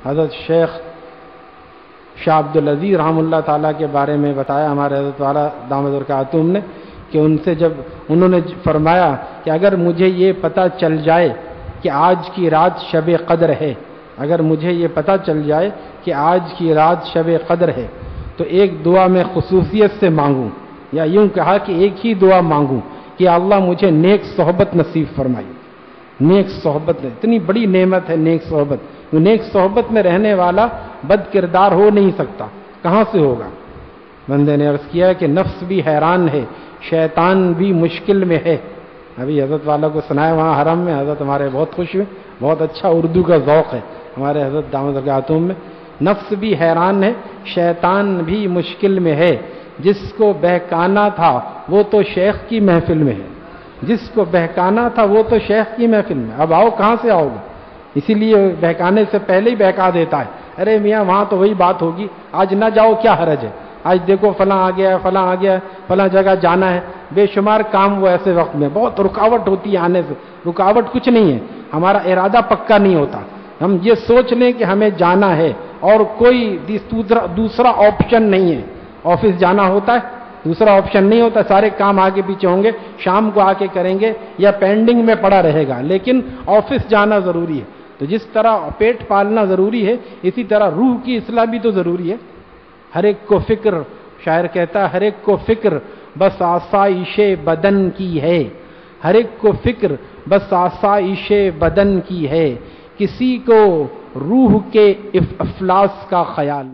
حضرت شیخ شاہ عبدالعزیز رحمہ اللہ تعالیٰ کے بارے میں بتایا ہمارے حضرت والا دامت برکاتہم نے کہ ان سے جب انہوں نے فرمایا کہ اگر مجھے یہ پتہ چل جائے کہ آج کی رات شب قدر ہے، اگر مجھے یہ پتہ چل جائے کہ آج کی رات شب قدر ہے تو ایک دعا میں خصوصیت سے مانگوں، یا یوں کہا کہ ایک ہی دعا مانگوں کہ اللہ مجھے نیک صحبت نصیب فرمائی۔ نیک صحبت اتنی بڑی نعمت ہے، نیک صحبت۔ نیک صحبت میں رہنے والا بد کردار ہو نہیں سکتا، کہاں سے ہوگا؟ بندے نے عرض کیا کہ نفس بھی حیران ہے، شیطان بھی مشکل میں ہے۔ ابھی حضرت والا کو سنایا وہاں حرم میں، حضرت ہمارے بہت خوش ہوئے، بہت اچھا اردو کا ذوق ہے ہمارے حضرت دامت برکاتہم میں۔ نفس بھی حیران ہے، شیطان بھی مشکل میں ہے، جس کو بہکانا تھا وہ تو شیخ کی محفل میں ہے، جس کو بہکانا تھا وہ تو شیخ کی محفل میں، اب آؤ کہاں سے آؤ گے؟ اسی لیے بہکانے سے پہلے ہی بہکا دیتا ہے، ارے میاں وہاں تو وہی بات ہوگی، آج نہ جاؤ کیا حرج ہے، آج دیکھو فلاں آ گیا ہے، فلاں آ گیا ہے، فلاں جگہ جانا ہے۔ بے شمار کام وہ ایسے وقت میں بہت رکاوٹ ہوتی ہے آنے سے، رکاوٹ کچھ نہیں ہے، ہمارا ارادہ پکا نہیں ہوتا، ہم یہ سوچ لیں کہ ہمیں جانا ہے اور کوئی دوسرا آپشن نہیں ہے۔ آفس جانا ہوتا ہے، دوسرا آپشن نہیں ہوتا، سارے کام آگے پیچھے ہوں گے، شام کو آ کے کریں گے یا پینڈنگ میں پڑا رہے گا، لیکن آفس جانا ضروری ہے۔ تو جس طرح پیٹ پالنا ضروری ہے، اسی طرح روح کی اصلاح بھی تو ضروری ہے۔ ہر ایک کو فکر، شاعر کہتا ہے ہر ایک کو فکر بس آسائش بدن کی ہے، ہر ایک کو فکر بس آسائش بدن کی ہے، کسی کو روح کے افلاس کا خیال